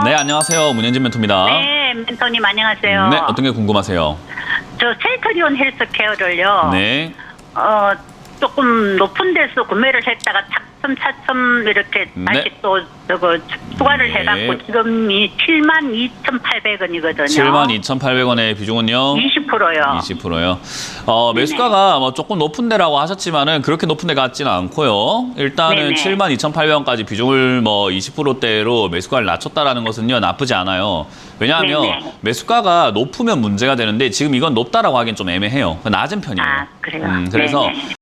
네, 안녕하세요. 문현진 멘토입니다. 네, 멘토님 안녕하세요. 네, 어떤 게 궁금하세요? 저 셀트리온 헬스케어를요. 네. 조금 높은 데서 구매를 했다가 차츰 이렇게 다시 또 추가를 네. 해갖고 지금이 72,800원이거든요. 72,800원의 비중은요? 20%요. 20%요. 매수가가 뭐 조금 높은 데라고 하셨지만은 그렇게 높은 데 같지는 않고요. 일단은 네네. 72,800원까지 비중을 뭐 20%대로 매수가를 낮췄다라는 것은요, 나쁘지 않아요. 왜냐하면 네네. 매수가가 높으면 문제가 되는데 지금 이건 높다라고 하기엔 좀 애매해요. 낮은 편이에요. 아, 그래요? 그래서 네네.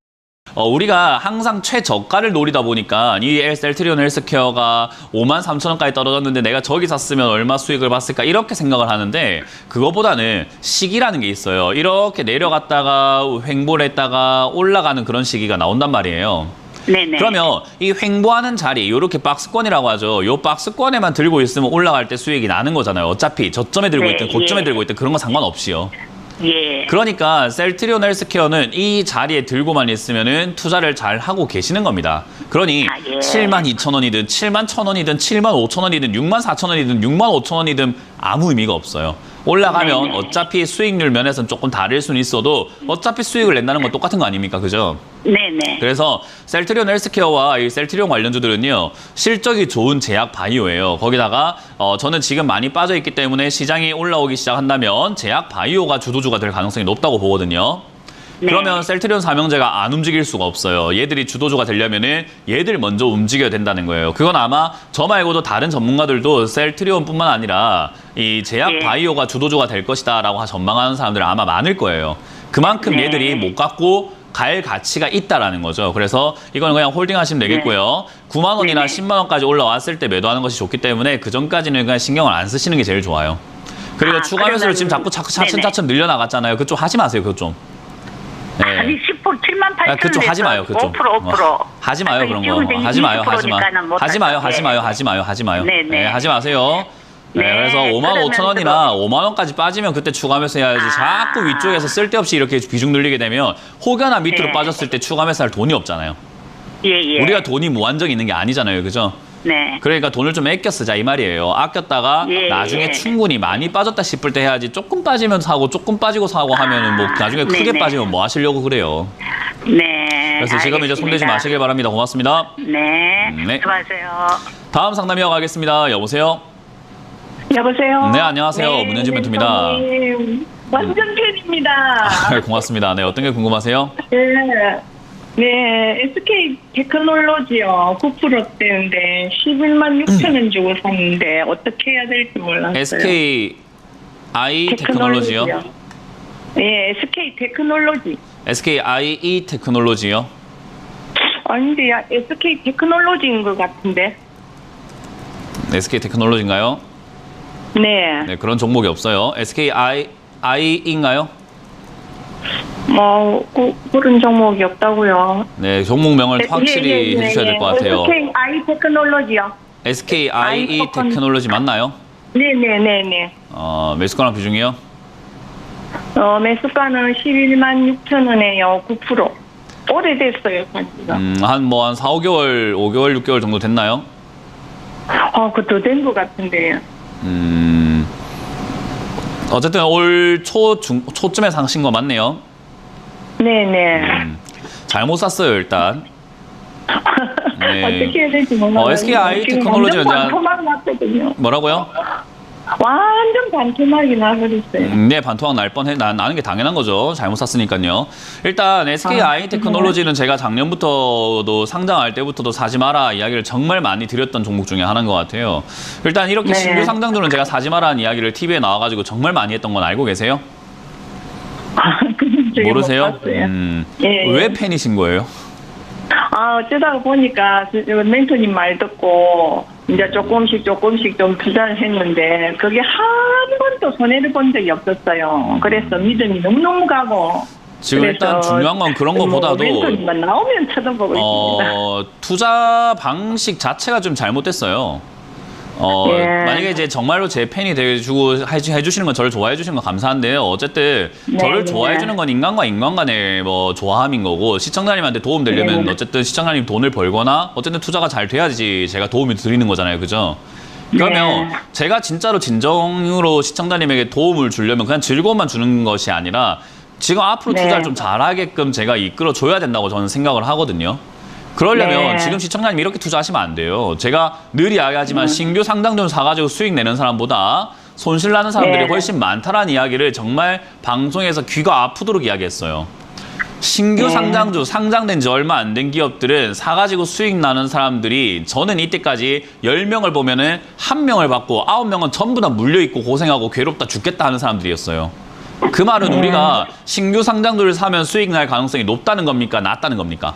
우리가 항상 최저가를 노리다 보니까 이 셀트리온 헬스케어가 53,000원까지 떨어졌는데 내가 저기 샀으면 얼마 수익을 봤을까 이렇게 생각을 하는데 그거보다는 시기라는 게 있어요. 이렇게 내려갔다가 횡보를 했다가 올라가는 그런 시기가 나온단 말이에요. 네네. 그러면 이 횡보하는 자리, 요렇게 박스권이라고 하죠. 요 박스권에만 들고 있으면 올라갈 때 수익이 나는 거잖아요. 어차피 저점에 들고 네, 있든 고점에 예. 들고 있든 그런 거 상관없이요. 예. 그러니까 셀트리온 헬스케어는 이 자리에 들고만 있으면은 투자를 잘 하고 계시는 겁니다. 그러니 아, 예. 72,000원이든 71,000원이든 75,000원이든 64,000원이든 65,000원이든 아무 의미가 없어요. 올라가면 네네. 어차피 수익률 면에서는 조금 다를 수는 있어도 어차피 수익을 낸다는 건 똑같은 거 아닙니까? 그죠? 네네. 그래서 셀트리온 헬스케어와 이 셀트리온 관련주들은요, 실적이 좋은 제약 바이오예요. 거기다가 저는 지금 많이 빠져 있기 때문에 시장이 올라오기 시작한다면 제약 바이오가 주도주가 될 가능성이 높다고 보거든요. 네. 그러면 셀트리온 삼형제가 안 움직일 수가 없어요. 얘들이 주도주가 되려면은 얘들 먼저 움직여야 된다는 거예요. 그건 아마 저 말고도 다른 전문가들도 셀트리온뿐만 아니라 이 제약 예. 바이오가 주도주가 될 것이다라고 전망하는 사람들은 아마 많을 거예요. 그만큼 네. 얘들이 못 갖고 갈 가치가 있다라는 거죠. 그래서 이건 그냥 홀딩하시면 되겠고요. 9만 원이나 네네. 10만 원까지 올라왔을 때 매도하는 것이 좋기 때문에 그 전까지는 그냥 신경을 안 쓰시는 게 제일 좋아요. 그리고 추가 매수를 지금 자꾸 차츰 늘려나갔잖아요. 그쪽 하지 마세요. 그것 좀. 네. 아니 10% 7만 8천 원. 그쪽 하지 마요. 그쪽. 5%. 하지 마요. 아니, 그런 지금 거. 이제 하지 마요. 하지 마. 20%니까는 못 하지 마요. 하죠. 하지 예. 마요. 하지 마요. 하지 마요. 네네. 네, 하지 마세요. 네, 네, 그래서 5만 5천 그러면 원이나 5만 원까지 빠지면 그때 추가 매수해야지. 자꾸 위쪽에서 쓸데없이 이렇게 비중 늘리게 되면 혹여나 밑으로 네. 빠졌을 때 추가 매수할 돈이 없잖아요. 예. 우리가 돈이 무한정 있는 게 아니잖아요. 그죠? 네. 그러니까 돈을 좀 아껴 쓰자 이 말이에요. 아꼈다가 예, 나중에 예. 충분히 많이 빠졌다 싶을 때 해야지. 조금 빠지면 사고 조금 빠지고 사고 하면은 뭐 나중에 크게 네네. 빠지면 뭐 하시려고 그래요. 네. 그래서 지금 이제 손대지 알겠습니다. 마시길 바랍니다. 고맙습니다. 네. 네. 수고하세요. 다음 상담 이어가겠습니다. 여보세요? 여보세요? 네, 안녕하세요. 문현진 멘토입니다. 멘토님. 완전 팬입니다. 고맙습니다. 네, 어떤 게 궁금하세요? 네, SK 테크놀로지요. 9%대인데 11만 6천 원 주고 샀는데 어떻게 해야 될지 몰랐어요. SK I 테크놀로지요? 네, SK 테크놀로지. SK IE 테크놀로지요? 아닌데, SK 테크놀로지인 것 같은데. SK 테크놀로지인가요? 네. 네, 그런 종목이 없어요. SK IE인가요? 그런 종목이 없다고요. 네, 종목명을 확실히 해주셔야 될 것 같아요. SK I 테크놀로지요. SK IE 테크놀로지 맞나요? 네네네네. 매수가랑 비중이요? 매수가는 11만 6천 원에요. 9%. 오래됐어요, 산지가. 한 4, 5개월, 5개월, 6개월 정도 됐나요? 그더 된 것 같은데요. 어쨌든 올 초쯤에 사신 거 맞네요. 네네. 잘못 샀어요, 일단. 네. 어떻게 해야 될지 몰라요. SKI 테크놀로지는 완전 반토막 났거든요. 뭐라고요? 완전 반토막이 나버렸어요. 네, 반토막 나는 게 당연한 거죠. 잘못 샀으니까요. 일단 SKI 테크놀로지는 제가 작년부터도 상장할 때부터도 사지 마라 이야기를 정말 많이 드렸던 종목 중에 하나인 것 같아요. 일단 이렇게 네. 신규 상장주는 제가 사지 마라는 이야기를 TV에 나와가지고 정말 많이 했던 건 알고 계세요? 그건 제가 모르세요? 못 봤어요. 예. 왜 팬이신 거예요? 어쩌다가 보니까 멘토님 말 듣고 이제 조금씩 좀 투자를 했는데 그게 한 번도 손해를 본 적이 없었어요. 그래서 믿음이 너무너무 가고. 지금 일단 중요한 건 그런 거보다도 멘토님만 나오면 쳐다보고 있습니다. 투자 방식 자체가 좀 잘못됐어요. 예. 만약에 이제 정말로 제 팬이 돼주고 해주시는 건 저를 좋아해 주시는 건 감사한데요. 어쨌든 저를 좋아해 주는 건 인간과 인간 간의 뭐 좋아함인 거고 시청자님한테 도움 되려면 어쨌든 시청자님 돈을 벌거나 어쨌든 투자가 잘 돼야지 제가 도움을 드리는 거잖아요. 그죠? 그러면 제가 진짜로 진정으로 시청자님에게 도움을 주려면 그냥 즐거움만 주는 것이 아니라 지금 앞으로 네. 투자를 좀 잘하게끔 제가 이끌어 줘야 된다고 저는 생각을 하거든요. 그러려면 네. 지금 시청자님 이렇게 투자하시면 안 돼요. 제가 늘 이야기하지만 신규 상장돈 사가지고 수익 내는 사람보다 손실 나는 사람들이 네. 훨씬 많다라는 이야기를 정말 방송에서 귀가 아프도록 이야기했어요. 신규 네. 상장주, 상장된 지 얼마 안 된 기업들은 사가지고 수익 나는 사람들이 저는 이때까지 10명을 보면은 1명을 받고 9명은 전부 다 물려있고 고생하고 괴롭다 죽겠다 하는 사람들이었어요. 그 말은 우리가 신규 상장주를 사면 수익 날 가능성이 높다는 겁니까? 낮다는 겁니까?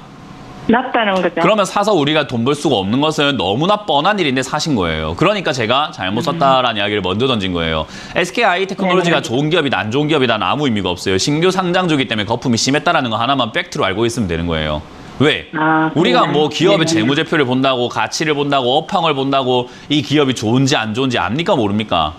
낫다는 거죠. 그러면 사서 우리가 돈 벌 수가 없는 것은 너무나 뻔한 일인데 사신 거예요. 그러니까 제가 잘못 썼다라는 이야기를 먼저 던진 거예요. SKI테크놀로지가 좋은 기업이다, 안 좋은 기업이다는 아무 의미가 없어요. 신규 상장주기 때문에 거품이 심했다라는 거 하나만 팩트로 알고 있으면 되는 거예요. 왜? 우리가 뭐 기업의 재무제표를 본다고, 가치를 본다고, 업황을 본다고 이 기업이 좋은지 안 좋은지 압니까, 모릅니까?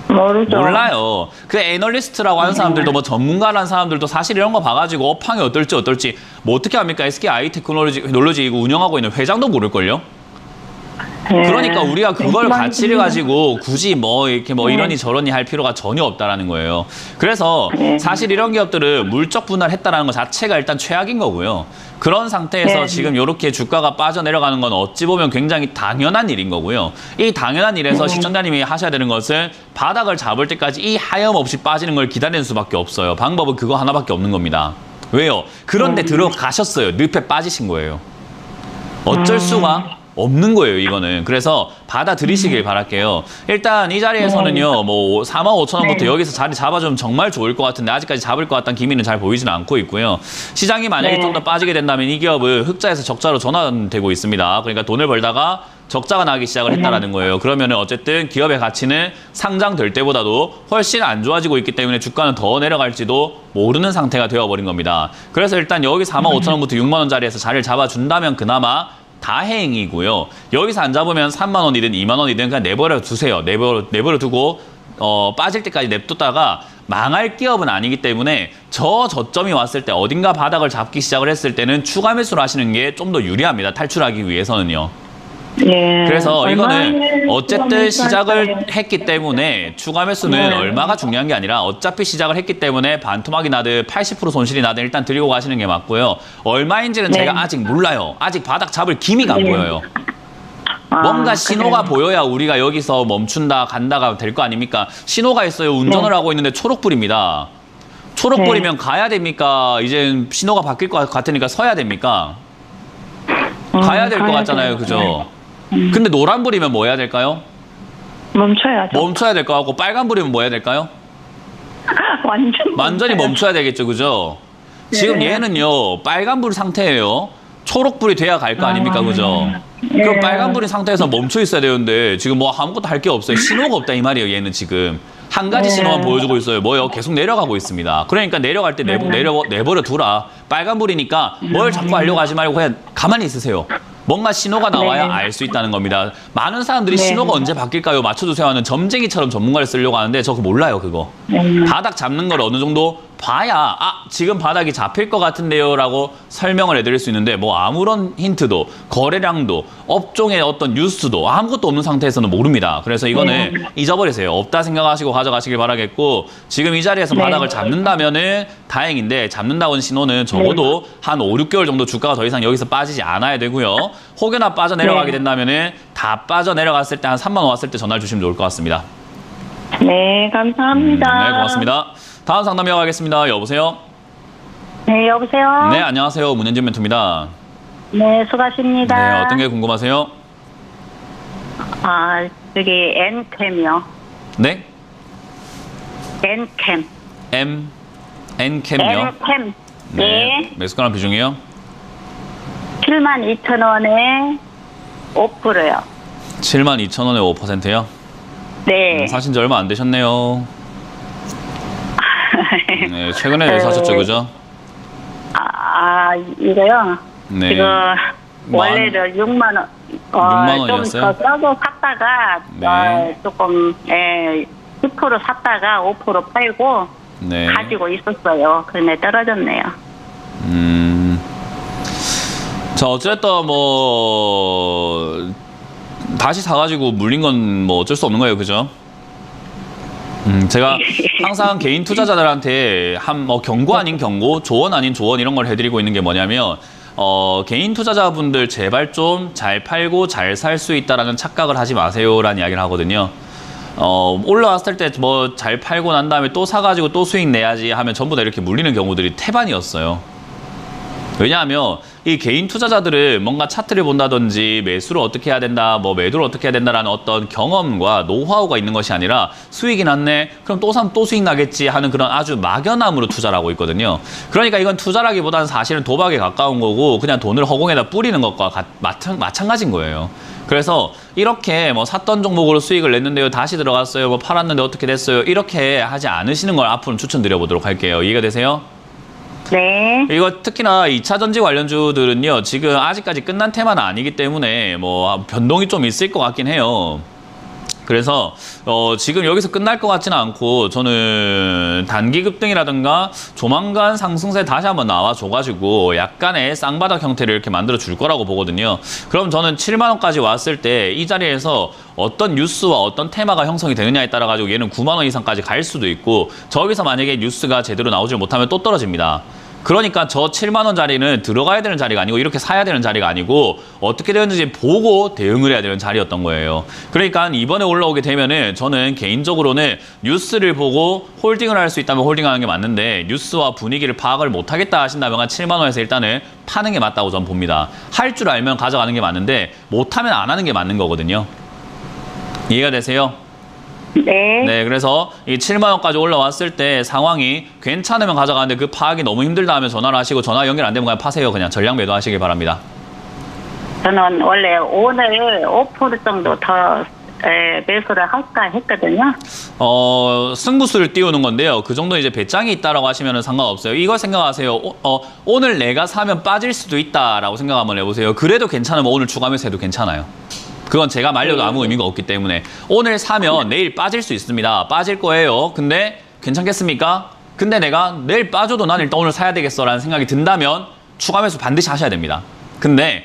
모르죠. 몰라요. 그 애널리스트라고 하는 사람들도 뭐 전문가라는 사람들도 사실 이런 거 봐가지고 업황이 어떨지 뭐 어떻게 합니까? SKI테크놀로지 이거 운영하고 있는 회장도 모를걸요? 네. 그러니까 우리가 그걸 많이 가치를 듭니다. 가지고 굳이 뭐 이렇게 뭐 이러니 저러니 할 필요가 전혀 없다라는 거예요. 그래서 사실 이런 기업들은 물적 분할했다라는 것 자체가 일단 최악인 거고요. 그런 상태에서 네. 지금 이렇게 주가가 빠져내려가는 건 어찌 보면 굉장히 당연한 일인 거고요. 이 당연한 일에서 시청자님이 하셔야 되는 것은 바닥을 잡을 때까지 이 하염없이 빠지는 걸 기다리는 수밖에 없어요. 방법은 그거 하나밖에 없는 겁니다. 왜요? 그런데 들어가셨어요. 늪에 빠지신 거예요. 어쩔 수가 없는 거예요, 이거는. 그래서 받아들이시길 바랄게요. 일단 이 자리에서는요, 뭐 45,000원부터 여기서 자리 잡아주면 정말 좋을 것 같은데 아직까지 잡을 것 같다는 기미는 잘 보이지는 않고 있고요. 시장이 만약에 네. 좀 더 빠지게 된다면 이 기업은 흑자에서 적자로 전환되고 있습니다. 그러니까 돈을 벌다가 적자가 나기 시작을 했다라는 거예요. 그러면은 어쨌든 기업의 가치는 상장될 때보다도 훨씬 안 좋아지고 있기 때문에 주가는 더 내려갈지도 모르는 상태가 되어버린 겁니다. 그래서 일단 여기 45,000원부터 6만 원짜리에서 자리를 잡아준다면 그나마 다행이고요. 여기서 안 잡으면 3만 원이든 2만 원이든 그냥 내버려 두세요. 내버려 두고 빠질 때까지 냅뒀다가 망할 기업은 아니기 때문에 저점이 왔을 때 어딘가 바닥을 잡기 시작을 했을 때는 추가 매수를 하시는 게 좀 더 유리합니다. 탈출하기 위해서는요. 예. 그래서 이거는 얼마에 어쨌든 시작을 할까요? 했기 때문에 추가 매수는 네. 얼마가 중요한 게 아니라 어차피 시작을 했기 때문에 반토막이 나든 80% 손실이 나든 일단 들고 가시는 게 맞고요. 얼마인지는 네. 제가 아직 몰라요. 아직 바닥 잡을 기미가 안 네. 보여요. 아, 뭔가 신호가 그래요. 보여야 우리가 여기서 멈춘다 간다가 될 거 아닙니까? 신호가 있어요. 운전을 네. 하고 있는데 초록불입니다. 초록불이면 가야 됩니까? 이제 신호가 바뀔 것 같으니까 서야 됩니까? 가야 될 것 가야 같잖아요. 돼요. 그죠? 근데 노란불이면 뭐 해야 될까요? 멈춰야죠. 멈춰야 될 것 같고 빨간불이면 뭐 해야 될까요? 완전히 멈춰야 되겠죠. 그죠? 지금 네. 얘는요. 빨간불 상태예요. 초록불이 돼야 갈 거 아닙니까? 그죠? 네. 그럼 빨간불인 상태에서 멈춰 있어야 되는데 지금 뭐 아무것도 할 게 없어요. 신호가 없다 이 말이에요. 얘는 지금. 한 가지 네. 신호만 보여주고 있어요. 뭐요? 계속 내려가고 있습니다. 그러니까 내려갈 때 내버려 두라. 빨간불이니까 뭘 자꾸 하려고 하지 말고 그냥 가만히 있으세요. 뭔가 신호가 나와야 네. 알 수 있다는 겁니다. 많은 사람들이 네. 신호가 언제 바뀔까요? 맞춰주세요 하는 점쟁이처럼 전문가를 쓰려고 하는데 저 그거 몰라요. 그거. 바닥 잡는 걸 어느 정도 봐야 지금 바닥이 잡힐 것 같은데요 라고 설명을 해드릴 수 있는데 뭐 아무런 힌트도 거래량도 업종의 어떤 뉴스도 아무것도 없는 상태에서는 모릅니다. 그래서 이거는 잊어버리세요. 없다 생각하시고 가져가시길 바라겠고 지금 이 자리에서 네. 바닥을 잡는다면은 다행인데 잡는다는 신호는 적어도 한 5, 6개월 정도 주가가 더 이상 여기서 빠지지 않아야 되고요. 혹여나 빠져내려가게 네. 된다면은 다 빠져내려갔을 때 한 3만 원 왔을 때 전화를 주시면 좋을 것 같습니다. 네, 감사합니다. 네, 고맙습니다. 다음 상담 이어가겠습니다. 여보세요? 네, 여보세요? 네, 안녕하세요. 문현진 멘토입니다. 네, 수고하십니다. 네, 어떤 게 궁금하세요? 아, 저기, N캠이요. 네? N캠. N캠요? N캠. 네. 매수가랑 비중이요? 72,000원에 5%요. 72,000원에 5%요? 네. 사신 지 얼마 안 되셨네요. 네, 최근에 네. 사셨죠, 그죠? 이거요? 네. 이거, 뭐 원래는 6만원. 6만 좀 원이었어요? 더 싸고 샀다가, 네. 조금, 10% 샀다가 5% 팔고, 네. 가지고 있었어요. 그런데 떨어졌네요. 자, 어쨌든 뭐 다시 사가지고 물린 건 뭐 어쩔 수 없는 거예요, 그죠? 제가 항상 개인 투자자들한테 뭐 경고 아닌 경고, 조언 아닌 조언 이런 걸 해드리고 있는 게 뭐냐면 개인 투자자분들 제발 좀 잘 팔고 잘 살 수 있다라는 착각을 하지 마세요라는 이야기를 하거든요. 올라왔을 때 뭐 잘 팔고 난 다음에 또 사가지고 또 수익 내야지 하면 전부 다 이렇게 물리는 경우들이 태반이었어요. 왜냐하면 이 개인 투자자들은 뭔가 차트를 본다든지 매수를 어떻게 해야 된다, 뭐 매도를 어떻게 해야 된다라는 어떤 경험과 노하우가 있는 것이 아니라 수익이 났네, 그럼 또 사면 또 수익 나겠지 하는 그런 아주 막연함으로 투자를 하고 있거든요. 그러니까 이건 투자라기보다는 사실은 도박에 가까운 거고 그냥 돈을 허공에다 뿌리는 것과 마찬가지인 거예요. 그래서 이렇게 뭐 샀던 종목으로 수익을 냈는데요, 다시 들어갔어요, 뭐 팔았는데 어떻게 됐어요, 이렇게 하지 않으시는 걸 앞으로 추천드려 보도록 할게요. 이해가 되세요? 네. 이거 특히나 2차 전지 관련주들은요, 지금 아직까지 끝난 테마는 아니기 때문에 뭐 변동이 좀 있을 것 같긴 해요. 그래서 지금 여기서 끝날 것 같지는 않고 저는 단기 급등이라든가 조만간 상승세 다시 한번 나와줘가지고 약간의 쌍바닥 형태를 이렇게 만들어 줄 거라고 보거든요. 그럼 저는 7만 원까지 왔을 때 이 자리에서 어떤 뉴스와 어떤 테마가 형성이 되느냐에 따라 가지고 얘는 9만 원 이상까지 갈 수도 있고, 저기서 만약에 뉴스가 제대로 나오질 못하면 또 떨어집니다. 그러니까 저 7만 원 자리는 들어가야 되는 자리가 아니고 이렇게 사야 되는 자리가 아니고 어떻게 되었는지 보고 대응을 해야 되는 자리였던 거예요. 그러니까 이번에 올라오게 되면은 저는 개인적으로는 뉴스를 보고 홀딩을 할 수 있다면 홀딩하는 게 맞는데, 뉴스와 분위기를 파악을 못하겠다 하신다면 7만 원에서 일단은 파는 게 맞다고 저는 봅니다. 할 줄 알면 가져가는 게 맞는데 못하면 안 하는 게 맞는 거거든요. 이해가 되세요? 네. 네, 그래서 이 7만 원까지 올라왔을 때 상황이 괜찮으면 가져가는데 그 파악이 너무 힘들다 하면 전화를 하시고, 전화 연결 안 되면 그냥 파세요. 그냥 전량 매도하시길 바랍니다. 저는 원래 오늘 5% 정도 더 매수를 할까 했거든요. 승부수를 띄우는 건데요. 그 정도 이제 배짱이 있다라고 하시면 상관없어요. 이걸 생각하세요. 오늘 내가 사면 빠질 수도 있다라고 생각 한번 해보세요. 그래도 괜찮으면 오늘 추가 매수해도 괜찮아요. 그건 제가 말려도 아무 의미가 없기 때문에. 오늘 사면 내일 빠질 수 있습니다. 빠질 거예요. 근데 괜찮겠습니까? 근데 내가 내일 빠져도 난 일단 오늘 사야 되겠어 라는 생각이 든다면 추가 매수 반드시 하셔야 됩니다. 근데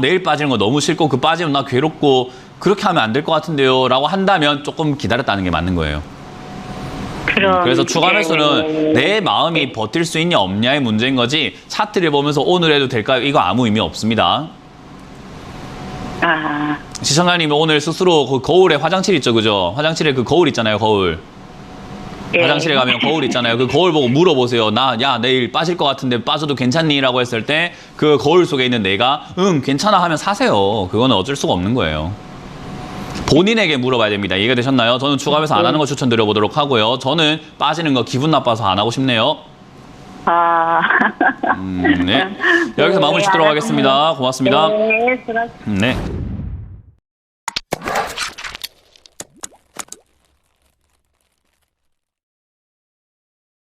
내일 빠지는 거 너무 싫고 그 빠지면 나 괴롭고 그렇게 하면 안 될 것 같은데요 라고 한다면 조금 기다렸다는 게 맞는 거예요. 그래서 추가 매수는 내 마음이 버틸 수 있냐 없냐의 문제인 거지, 차트를 보면서 오늘 해도 될까요? 이거 아무 의미 없습니다. 시청자님이 오늘 스스로 그 거울에 화장실 있죠, 그죠? 화장실에 그 거울 있잖아요, 거울. 네. 화장실에 가면 거울 있잖아요. 그 거울 보고 물어보세요. 야, 내일 빠질 것 같은데 빠져도 괜찮니? 라고 했을 때 그 거울 속에 있는 내가 괜찮아 하면 사세요. 그거는 어쩔 수가 없는 거예요. 본인에게 물어봐야 됩니다. 이해가 되셨나요? 저는 추가 매수 안 하는 거 추천드려 보도록 하고요. 저는 빠지는 거 기분 나빠서 안 하고 싶네요. 네. 여기서 마무리 짓도록 하겠습니다. 고맙습니다. 네, 수고하셨습니다. 네.